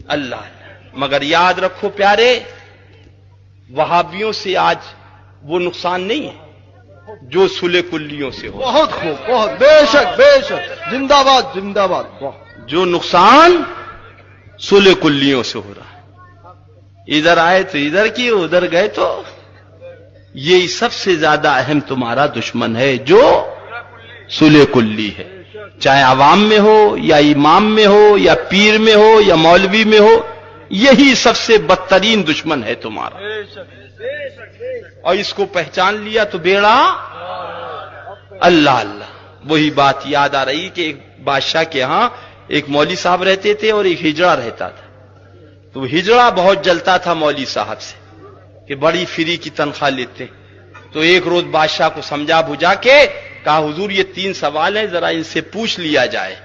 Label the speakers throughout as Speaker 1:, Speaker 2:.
Speaker 1: اللہ. مگر یاد رکھو پیارے، وہابیوں سے آج وہ نقصان نہیں ہے جو صلح کلیوں سے ہو.
Speaker 2: بہت خوب، بہت، بے شک بے شک، زندہ باد زندہ باد.
Speaker 1: جو نقصان صلح کلیوں سے ہو رہا ہے، ادھر آئے تو ادھر کی، ادھر گئے تو یہی سب سے زیادہ اہم تمہارا دشمن ہے جو صلح کلی ہے، چاہے عوام میں ہو یا امام میں ہو یا پیر میں ہو یا مولوی میں ہو، یہی سب سے بدترین دشمن ہے تمہارا. اور اس کو پہچان لیا تو بیڑا اللہ اللہ. وہی بات یاد آ رہی کہ ایک بادشاہ کے ہاں ایک مولوی صاحب رہتے تھے اور ایک ہجڑا رہتا تھا. تو ہجڑا بہت جلتا تھا مولوی صاحب سے کہ بڑی فری کی تنخواہ لیتے. تو ایک روز بادشاہ کو سمجھا بجھا کے کہا حضور یہ 3 سوال ہیں، ذرا ان سے پوچھ لیا جائے.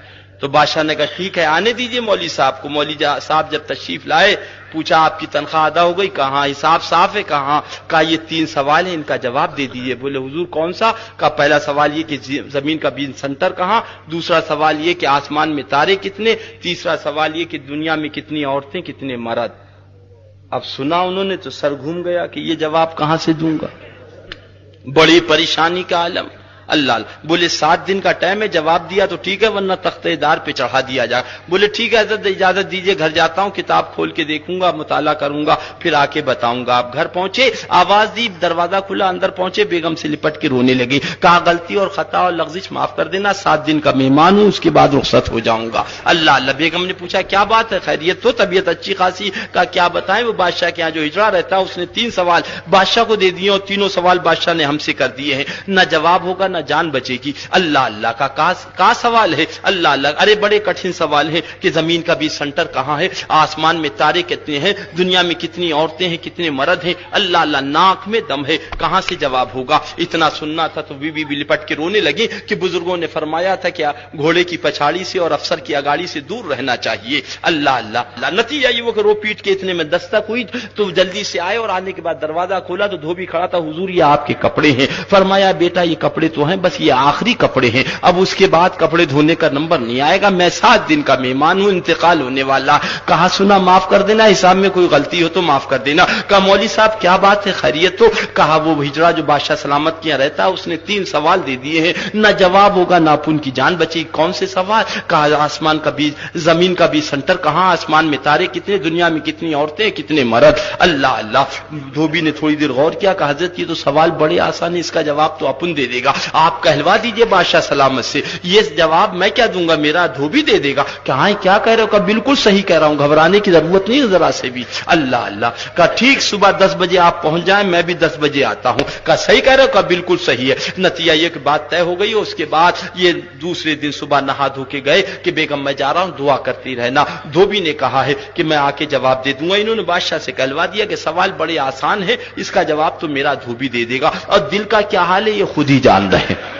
Speaker 1: تو بادشاہ نے کہا ٹھیک ہے آنے دیجئے مولوی صاحب کو. مولوی صاحب جب تشریف لائے پوچھا آپ کی تنخواہ ادا ہو گئی؟ کہا حساب صاف ہے. کہا یہ 3 سوال ہیں، ان کا جواب دے دیجئے. بولے حضور کون سا؟ کہا پہلا سوال یہ کہ زمین کا بیس سینٹر کہاں، دوسرا سوال یہ کہ آسمان میں تارے کتنے، تیسرا سوال یہ کہ دنیا میں کتنی عورتیں کتنے مرد. اب سنا انہوں نے تو سر گھوم گیا کہ یہ جواب کہاں سے دوں گا، بڑی پریشانی کا عالم. اللہ اللہ. بولے 7 دن کا ٹائم ہے، جواب دیا تو ٹھیک ہے ورنہ تختہ دار پہ چڑھا دیا جائے. بولے ٹھیک ہے حضرت اجازت دیجئے گھر جاتا ہوں، کتاب کھول کے دیکھوں گا، مطالعہ کروں گا، پھر آ کے بتاؤں گا. آپ گھر پہنچے، آواز دی، دروازہ کھلا، اندر پہنچے، بیگم سے لپٹ کے رونے لگی. کہا غلطی اور خطا اور لغزش معاف کر دینا، 7 دن کا مہمان ہوں، اس کے بعد رخصت ہو جاؤں گا. اللہ اللہ. بیگم نے پوچھا کیا بات ہے، خیریت تو، طبیعت اچھی خاصی؟ کہا کیا بتائیں، وہ بادشاہ کے یہاں جو ہجڑا رہتا ہے اس نے 3 سوال بادشاہ کو دے دیے اور تینوں سوال بادشاہ نے ہم سے کر دیے ہیں، نہ جواب ہوگا نہ جان بچے گی. اللہ اللہ. کا سوال ہے؟ اللہ اللہ. ارے بڑے کٹھن سوال ہیں کہ زمین کا بیس سینٹر کہاں ہے، آسمان میں تارے کتنے ہیں، دنیا میں کتنی عورتیں ہیں، کتنے مرد ہیں. اللہ اللہ. ناک میں دم ہے، کہاں سے جواب ہوگا؟ اتنا سننا تھا تو بی بی لپٹ کے رونے لگی کہ بزرگوں نے فرمایا تھا کہ گھوڑے کی پچھاڑی سے اور افسر کی اگاڑی سے دور رہنا چاہیے. اللہ اللہ. نتیجہ یہ وہ کہ رو پیٹ کے اتنے میں دستک ہوئی تو جلدی سے آئے اور آنے کے بعد دروازہ کھولا تو دھوبی کھڑا تھا. حضور یہ آپ کے کپڑے ہیں. فرمایا بیٹا یہ کپڑے تو ہیں، بس یہ آخری کپڑے ہیں، اب اس کے بعد کپڑے دھونے کا نمبر نہیں آئے گا. میں 7 دن کا مہمان ہوں، انتقال ہونے والا. کہا سنا معاف کر دینا، حساب میں کوئی غلطی ہو تو معاف کر دینا. کہا مولوی صاحب کیا بات ہے، خیریت تو؟ کہا وہ ہجڑا جو بادشاہ سلامت کے یہاں رہتا ہے اس نے 3 سوال دے دیے ہیں، نہ جواب ہوگا نہ ان کی جان بچے گی. کون سے سوال؟ کہا آسمان کا بیس، زمین کا بیس سینٹر کہاں، آسمان میں تارے کتنے، دنیا میں کتنی عورتیں کتنے مرد. اللہ اللہ. دھوبی نے تھوڑی دیر غور کیا. کہا حضرت یہ تو سوال بڑے آسان ہے، اس کا جواب تو اپن دے دے گا، آپ کہلوا دیجئے بادشاہ سلامت سے. یہ جواب میں کیا دوں گا، میرا دھوبی دے دے گا. کہا کیا کہہ رہے ہو؟ کہا بالکل صحیح کہہ رہا ہوں، گھبرانے کی ضرورت نہیں ذرا سے بھی. اللہ اللہ. کہا ٹھیک صبح 10 بجے آپ پہنچ جائیں، میں بھی 10 بجے آتا ہوں. کہا صحیح کہہ رہے ہو؟ کہا بالکل صحیح ہے. نتیجہ یہ کہ بات طے ہو گئی. اس کے بعد یہ دوسرے دن صبح نہا دھو کے گئے کہ بیگم میں جا رہا ہوں، دعا کرتی رہنا. دھوبی نے کہا ہے کہ میں آ کے جواب دے دوں گا. انہوں نے بادشاہ سے کہلوا دیا کہ سوال بڑے آسان ہے، اس کا جواب تو میرا دھوبی دے دے گا، اور دل کا کیا حال ہے یہ خود ہی جان رہے ہیں.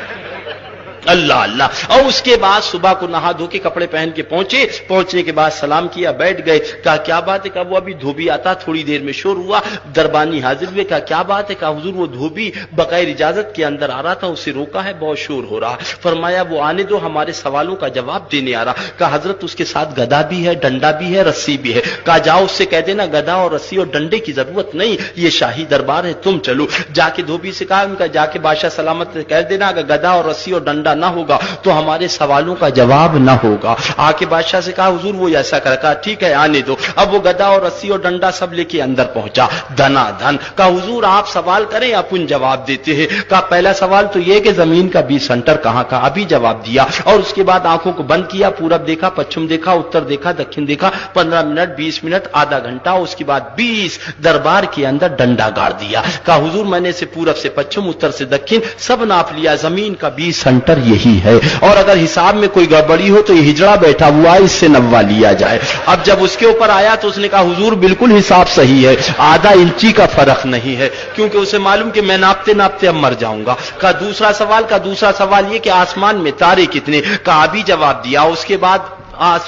Speaker 1: اللہ اللہ. اور اس کے بعد صبح کو نہا دھو کے کپڑے پہن کے پہنچنے کے بعد سلام کیا، بیٹھ گئے. کہا کیا بات ہے؟ کہا وہ ابھی دھوبی آتا، تھوڑی دیر میں شور ہوا، دربانی حاضر ہوئے. کہا کیا بات ہے؟ کہا حضور وہ دھوبی بغیر اجازت کے اندر آ رہا تھا، اسے روکا ہے، بہت شور ہو رہا. فرمایا وہ آنے دو، ہمارے سوالوں کا جواب دینے آ رہا. کہا حضرت اس کے ساتھ گدا بھی ہے، ڈنڈا بھی ہے، رسی بھی ہے. کہا جاؤ اس سے کہہ دینا گدا اور رسی اور ڈنڈے کی ضرورت نہیں، یہ شاہی دربار ہے، تم چلو. جا کے دھوبی سے کہا ان کا جا کے بادشاہ سلامت سے کہہ دینا اگر گدا اور رسی اور ڈنڈا نہ ہوگا تو ہمارے سوالوں کا جواب نہ ہوگا. آ کے بادشاہ سے کہا حضور وہ ایسا کر. کہا ٹھیک ہے آنے دو. اب وہ گدا اور رسی اور ڈنڈا سب لے کے اندر پہنچا دھنا دھن. کہا حضور آپ سوال کریں اپن جواب دیتے ہیں. کہا پہلا سوال تو یہ کہ زمین کا بیس سینٹر کہاں کا، ابھی جواب دیا. اور اس کے بعد آنکھوں کو بند کیا، پورب دیکھا، پچھم دیکھا، اتر دیکھا، دکن دیکھا، 15 منٹ 20 منٹ آدھا گھنٹہ. اس کے بعد 20 دربار کے اندر ڈنڈا گاڑ دیا. کہا حضور میں نے سے پورب سے پچھم، اتر سے دکن سب ناپ لیا، زمین کا بیس سینٹر یہی ہے، اور اگر حساب میں کوئی گڑبڑی ہو تو یہ ہجڑا بیٹھا ہوا ہے، اس سے نپوا لیا جائے. اب جب اس کے اوپر آیا تو اس نے کہا حضور بالکل حساب صحیح ہے، آدھا انچی کا فرق نہیں ہے، کیونکہ اسے معلوم کہ میں ناپتے ناپتے اب مر جاؤں گا. کہا دوسرا سوال یہ کہ آسمان میں تارے کتنے. کہا ابھی جواب دیا. اس کے بعد